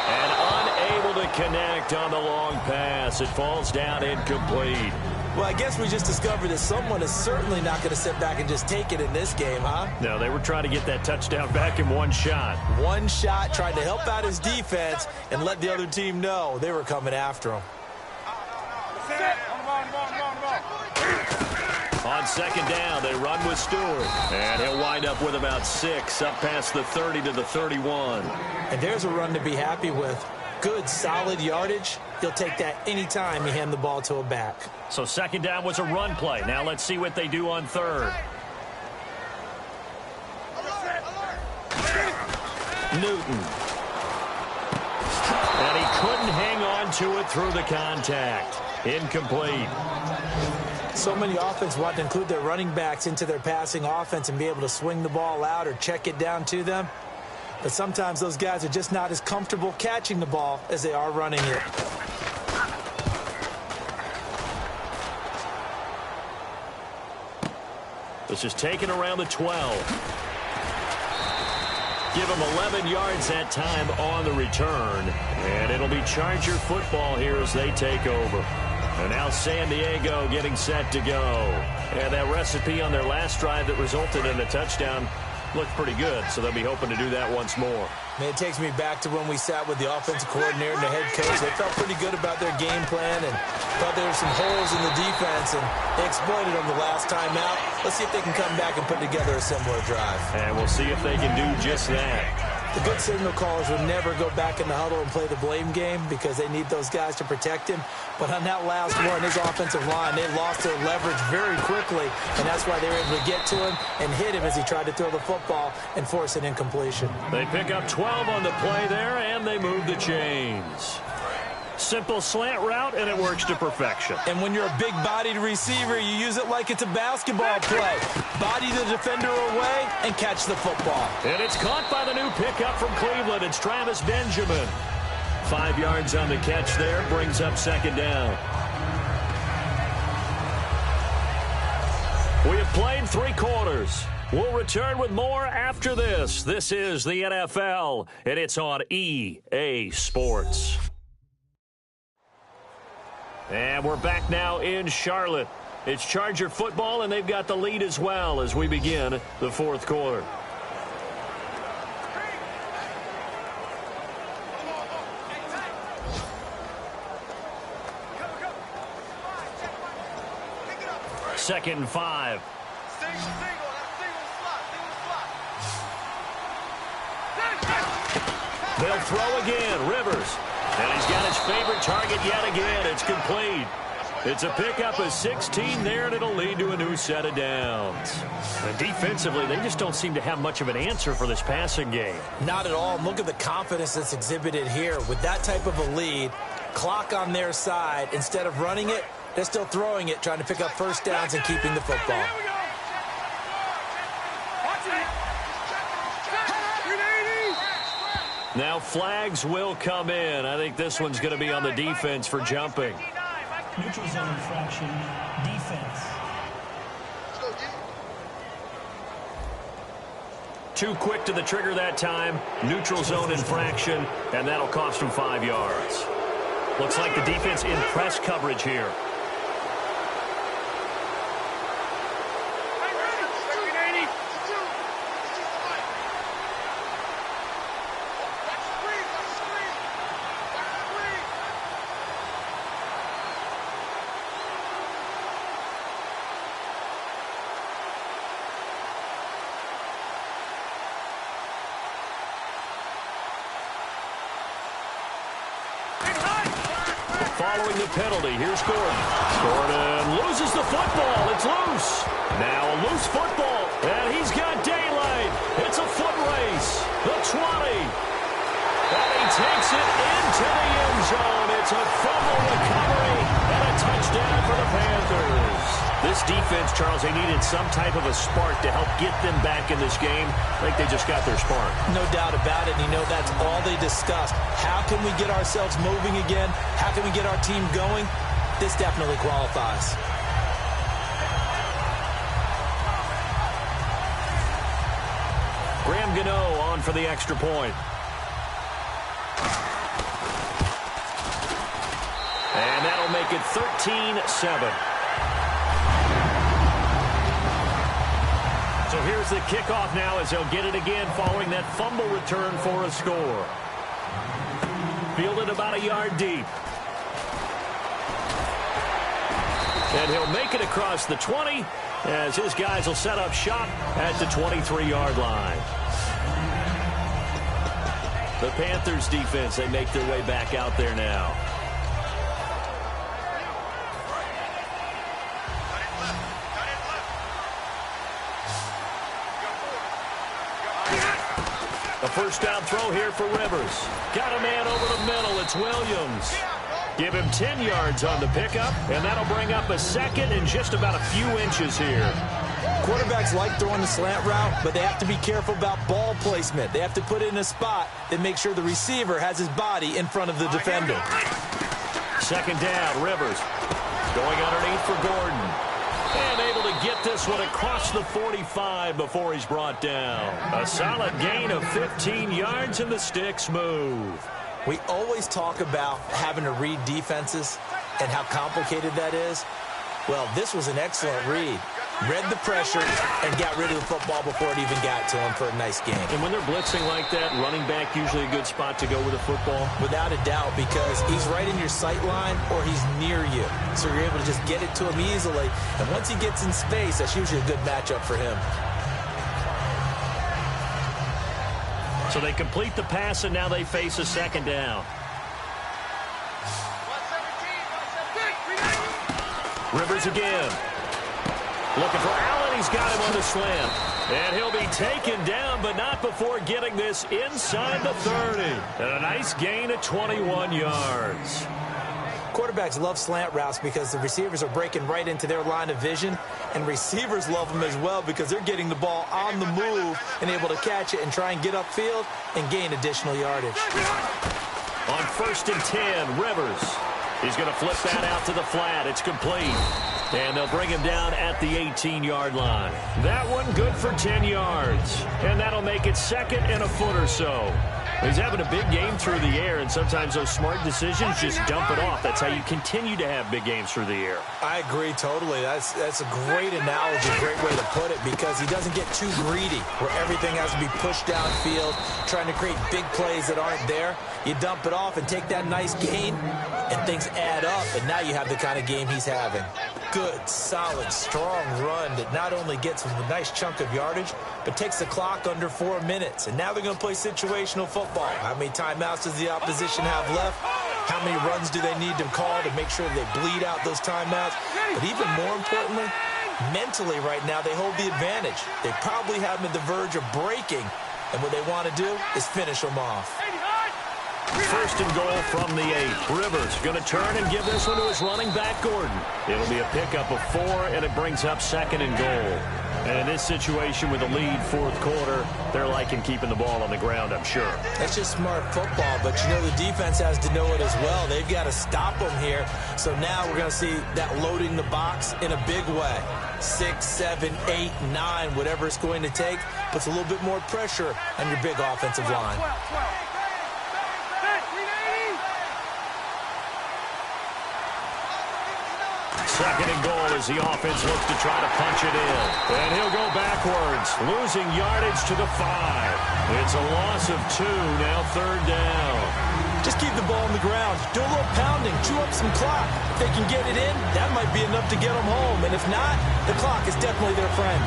Speaker 2: And unable to connect on the long pass. It falls down incomplete.
Speaker 3: Well, I guess we just discovered that someone is certainly not going to sit back and just take it in this game, huh?
Speaker 2: No, they were trying to get that touchdown back in one shot.
Speaker 3: One shot, trying to help out his defense and let the other team know they were coming after him.
Speaker 2: On second down, they run with Stewart. And he'll wind up with about 6, up past the 30 to the 31.
Speaker 3: And there's a run to be happy with. Good, solid yardage. He'll take that anytime you hand the ball to a back.
Speaker 2: So second down was a run play. Now let's see what they do on third. Newton. And he couldn't hang on to it through the contact. Incomplete.
Speaker 3: So many offenses want to include their running backs into their passing offense and be able to swing the ball out or check it down to them. But sometimes those guys are just not as comfortable catching the ball as they are running it.
Speaker 2: This is taken around the 12. Give him 11 yards that time on the return. And it'll be Charger football here as they take over. And now San Diego getting set to go. And that recipe on their last drive that resulted in a touchdown looked pretty good, so they'll be hoping to do that once more.
Speaker 3: Man, it takes me back to when we sat with the offensive coordinator and the head coach. They felt pretty good about their game plan and thought there were some holes in the defense, and they exploited them the last time out. Let's see if they can come back and put together a similar drive.
Speaker 2: And we'll see if they can do just that.
Speaker 3: The good signal callers would never go back in the huddle and play the blame game because they need those guys to protect him. But on that last one, his offensive line, they lost their leverage very quickly, and that's why they were able to get to him and hit him as he tried to throw the football and force an incompletion.
Speaker 2: They pick up 12 on the play there, and they move the chains. Simple slant route, and it works to perfection.
Speaker 3: And when you're a big-bodied receiver, you use it like it's a basketball play. Body the defender away and catch the football.
Speaker 2: And it's caught by the new pickup from Cleveland. It's Travis Benjamin. 5 yards on the catch there, brings up second down. We have played 3 quarters. We'll return with more after this. This is the NFL, and it's on EA Sports. And we're back now in Charlotte. It's Charger football, and they've got the lead as well as we begin the fourth quarter. Second and 5. They'll throw again. Rivers. And he's got his favorite target yet again. It's complete. It's a pickup of 16 there, and it'll lead to a new set of downs. And defensively, they just don't seem to have much of an answer for this passing game.
Speaker 3: Not at all. Look at the confidence that's exhibited here. With that type of a lead, clock on their side, instead of running it, they're still throwing it, trying to pick up first downs and keeping the football.
Speaker 2: Now flags will come in. I think this one's going to be on the defense for jumping.
Speaker 5: Neutral zone infraction, defense.
Speaker 2: Too quick to the trigger that time. Neutral zone infraction, and that'll cost him 5 yards. Looks like the defense in press coverage here. Following the penalty, here's Gordon. Gordon loses the football. It's loose. Now a loose football, and he's got daylight. It's a foot race. The 20. And he takes it into the end zone. It's a fumble recovery and a touchdown for the Panthers. This defense, Charles, they needed some type of a spark to help get them back in this game. I think they just got their spark.
Speaker 3: No doubt about it. And you know, that's all they discussed. How can we get ourselves moving again? How can we get our team going? This definitely qualifies.
Speaker 2: Graham Gano on for the extra point. And that'll make it 13-7. So here's the kickoff now as they'll get it again following that fumble return for a score. Fielded about a yard deep. And he'll make it across the 20 as his guys will set up shop at the 23-yard line. The Panthers defense, they make their way back out there now. The first down throw here for Rivers. Got a man over the middle. It's Williams. Give him 10 yards on the pickup, and that'll bring up a second and just about a few inches here.
Speaker 3: Quarterbacks like throwing the slant route, but they have to be careful about ball placement. They have to put it in a spot that makes sure the receiver has his body in front of the defender.
Speaker 2: Second down, Rivers. Going underneath for Gordon. And able to get this one across the 45 before he's brought down. A solid gain of 15 yards, and the sticks move.
Speaker 3: We always talk about having to read defenses and how complicated that is. Well, this was an excellent read. read the pressure, and got rid of the football before it even got to him for a nice game.
Speaker 2: And when they're blitzing like that, running back usually a good spot to go with the football?
Speaker 3: Without a doubt, because he's right in your sight line or he's near you. So you're able to just get it to him easily. And once he gets in space, that's usually a good matchup for him.
Speaker 2: So they complete the pass, and now they face a second down. Rivers again. Looking for Allen. He's got him on the slant. And he'll be taken down, but not before getting this inside the 30. And a nice gain of 21 yards.
Speaker 3: Quarterbacks love slant routes because the receivers are breaking right into their line of vision, and receivers love them as well because they're getting the ball on the move and able to catch it and try and get upfield and gain additional yardage.
Speaker 2: On 1st and 10, Rivers. He's going to flip that out to the flat. It's complete. And they'll bring him down at the 18-yard line. That one good for 10 yards. And that'll make it 2nd and a foot or so. He's having a big game through the air, and sometimes those smart decisions just dump it off. That's how you continue to have big games through the air.
Speaker 3: I agree totally. That's a great analogy, great way to put it, because he doesn't get too greedy where everything has to be pushed downfield, trying to create big plays that aren't there. You dump it off and take that nice gain, and things add up, and now you have the kind of game he's having. Good, solid, strong run that not only gets him a nice chunk of yardage, but takes the clock under 4 minutes. And now they're going to play situational football. How many timeouts does the opposition have left? How many runs do they need to call to make sure they bleed out those timeouts? But even more importantly, mentally right now, they hold the advantage. They probably have them at the verge of breaking, and what they want to do is finish them off.
Speaker 2: 1st and goal from the 8. Rivers going to turn and give this one to his running back, Gordon. It'll be a pickup of 4, and it brings up 2nd and goal. And in this situation with the lead 4th quarter, they're liking keeping the ball on the ground, I'm sure.
Speaker 3: That's just smart football, but you know the defense has to know it as well. They've got to stop them here. So now we're going to see that loading the box in a big way. 6, 7, 8, 9, whatever it's going to take, puts a little bit more pressure on your big offensive line.
Speaker 2: 2nd and goal as the offense looks to try to punch it in. And he'll go backwards, losing yardage to the 5. It's a loss of 2, now 3rd down.
Speaker 3: Just keep the ball on the ground. Do a little pounding, chew up some clock. If they can get it in, that might be enough to get them home. And if not, the clock is definitely their friend.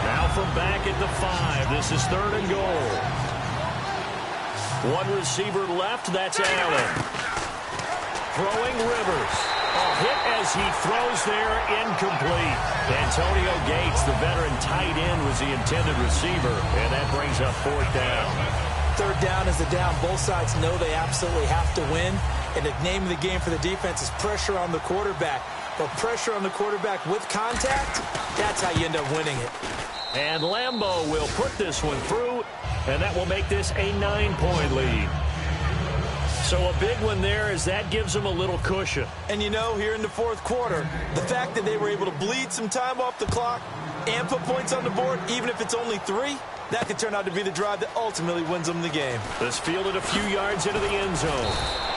Speaker 2: Now from back at the 5, this is 3rd and goal. One receiver left, that's Allen. Throwing Rivers. A hit as he throws there, incomplete. Antonio Gates, the veteran tight end, was the intended receiver, and that brings up 4th down.
Speaker 3: 3rd down is the down. Both sides know they absolutely have to win, and the name of the game for the defense is pressure on the quarterback. But pressure on the quarterback with contact, that's how you end up winning it.
Speaker 2: And Lambeau will put this one through, and that will make this a 9-point lead. So a big one there as that gives them a little cushion.
Speaker 3: And you know, here in the 4th quarter, the fact that they were able to bleed some time off the clock and put points on the board, even if it's only 3, that could turn out to be the drive that ultimately wins them the game.
Speaker 2: This fielded a few yards into the end zone.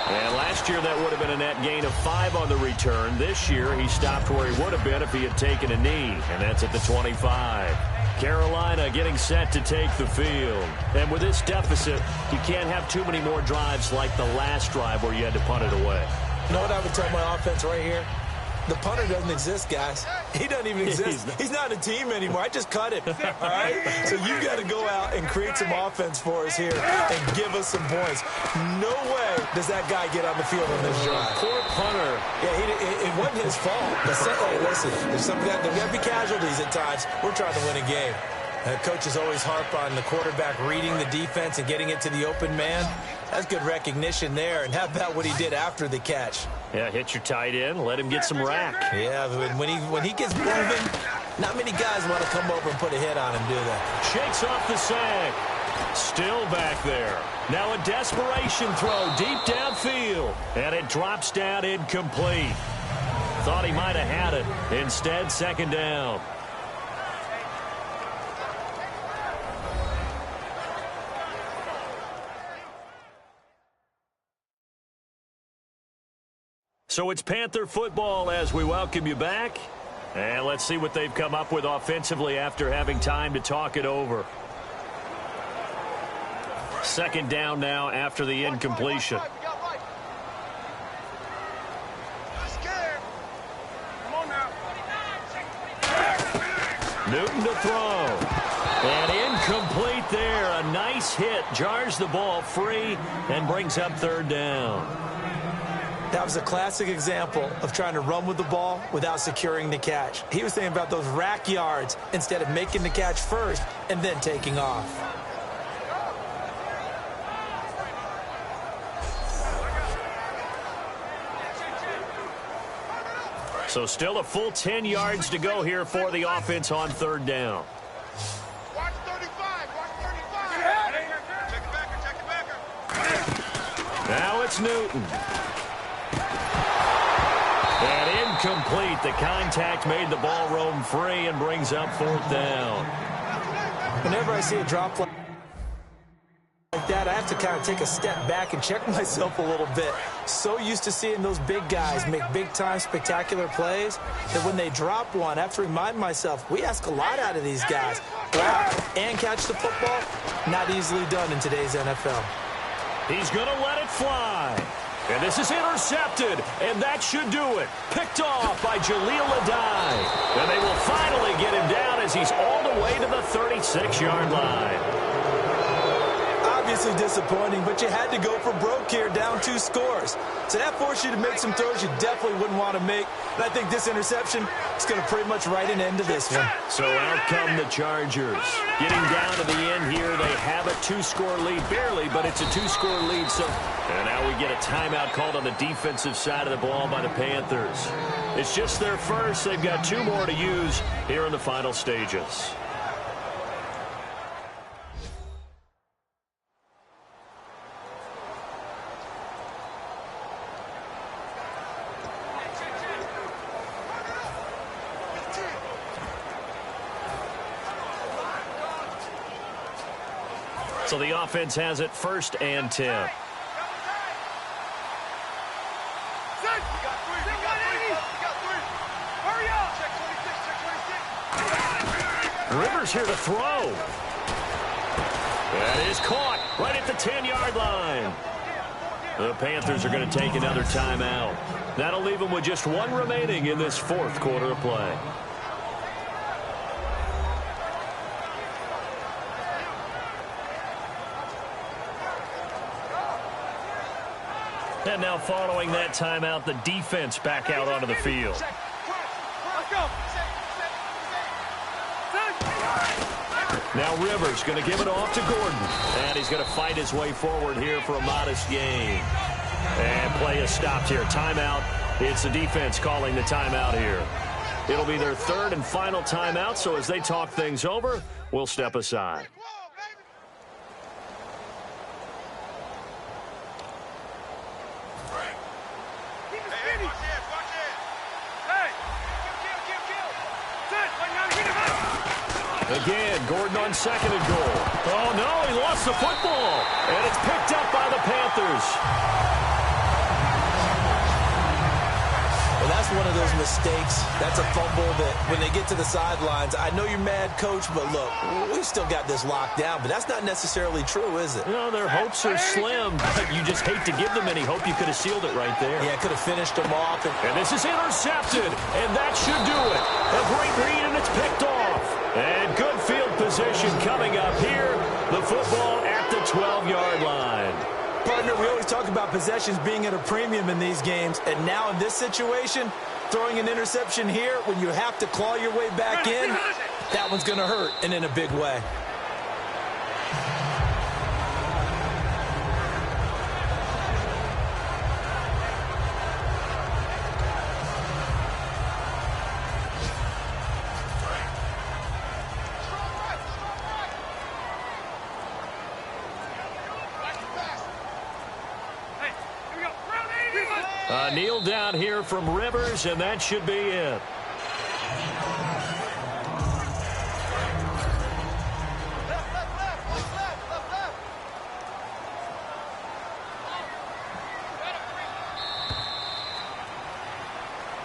Speaker 2: And last year that would have been a net gain of 5 on the return. This year he stopped where he would have been if he had taken a knee, and that's at the 25. Carolina getting set to take the field. And with this deficit, you can't have too many more drives like the last drive where you had to punt it away.
Speaker 3: You know what I would tell my offense right here? The punter doesn't exist, guys. He doesn't even exist. He's not a team anymore. I just cut him, all right? So you got to go out and create some offense for us here and give us some points. No way does that guy get on the field on this drive.
Speaker 2: Poor punter.
Speaker 3: Yeah, it wasn't his fault. Hey, listen, there's got to be casualties at times. We're trying to win a game. Coaches always harp on the quarterback reading the defense and getting it to the open man. That's good recognition there. And how about what he did after the catch?
Speaker 2: Yeah, hit your tight end, let him get some rack.
Speaker 3: Yeah, when he gets moving, not many guys want to come over and put a hit on him, do they?
Speaker 2: Shakes off the sack. Still back there. Now a desperation throw deep downfield. And it drops down incomplete. Thought he might have had it. Instead, 2nd down. So it's Panther football as we welcome you back. And let's see what they've come up with offensively after having time to talk it over. Second down now after the incompletion. Newton to throw. And incomplete there. A nice hit. Jars the ball free and brings up third down.
Speaker 3: That was a classic example of trying to run with the ball without securing the catch. He was thinking about those rack yards instead of making the catch first and then taking off.
Speaker 2: So still a full 10 yards to go here for the offense on third down.
Speaker 6: Watch 35. Watch 35. Check it backer. Check it backer.
Speaker 2: Now it's Newton. And incomplete. The contact made the ball roam free and brings up fourth down.
Speaker 3: Whenever I see a drop like that, I have to kind of take a step back and check myself a little bit. So used to seeing those big guys make big-time spectacular plays that when they drop one, I have to remind myself, we ask a lot out of these guys. Block and catch the football, not easily done in today's NFL.
Speaker 2: He's going to let it fly. And this is intercepted, and that should do it. Picked off by Jaleel Adai. And they will finally get him down as he's all the way to the 36-yard line.
Speaker 3: Obviously disappointing, but you had to go for broke here, down 2 scores. So that forced you to make some throws you definitely wouldn't want to make. And I think this interception is going to pretty much write an end to this one.
Speaker 2: So out come the Chargers. Getting down to the end here, they have a 2-score lead, barely, but it's a 2-score lead. So, and now we get a timeout called on the defensive side of the ball by the Panthers. It's just their first. They've got 2 more to use here in the final stages. So the offense has it 1st and 10. Rivers here to throw. That is caught right at the 10-yard line. The Panthers are going to take another timeout. That'll leave them with just 1 remaining in this 4th quarter of play. And now following that timeout, the defense back out onto the field. Now Rivers going to give it off to Gordon. And he's going to fight his way forward here for a modest gain. And play is stopped here. Timeout. It's the defense calling the timeout here. It'll be their 3rd and final timeout, so as they talk things over, we'll step aside. Again, Gordon on 2nd and goal. Oh, no, he lost the football. And it's picked up by the Panthers.
Speaker 3: Well, that's one of those mistakes. That's a fumble that when they get to the sidelines, I know you're mad, Coach, but look, we still got this locked down. But that's not necessarily true, is it?
Speaker 2: You know, their hopes are slim, but you just hate to give them any hope. You could have sealed it right there.
Speaker 3: Yeah, could have finished them off.
Speaker 2: And this is intercepted, and that should do it. A great read, and it's picked off. And good field position coming up here. The football at the 12-yard line.
Speaker 3: Partner, we always talk about possessions being at a premium in these games. And now in this situation, throwing an interception here when you have to claw your way back in, that one's going to hurt, and in a big way.
Speaker 2: Kneel down here from Rivers, and that should be it.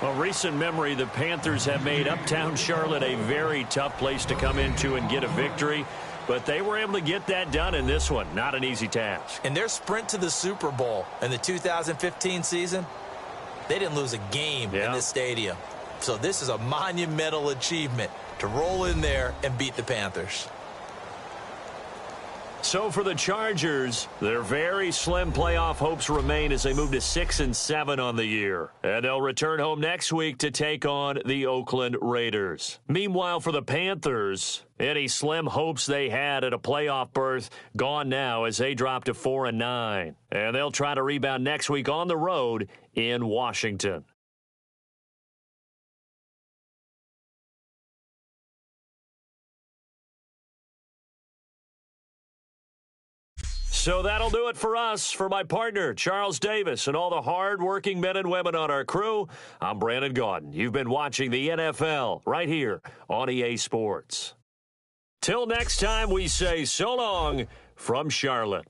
Speaker 2: Well, recent memory, the Panthers have made uptown Charlotte a very tough place to come into and get a victory. But they were able to get that done in this one. Not an easy task.
Speaker 3: And their sprint to the Super Bowl in the 2015 season, they didn't lose a game in this stadium. So this is a monumental achievement to roll in there and beat the Panthers.
Speaker 2: So for the Chargers, their very slim playoff hopes remain as they move to 6-7 on the year. And they'll return home next week to take on the Oakland Raiders. Meanwhile, for the Panthers, any slim hopes they had at a playoff berth gone now as they drop to 4-9. And they'll try to rebound next week on the road in Washington. So that'll do it for us. For my partner, Charles Davis, and all the hard-working men and women on our crew, I'm Brandon Gaudin. You've been watching the NFL right here on EA Sports. Till next time, we say so long from Charlotte.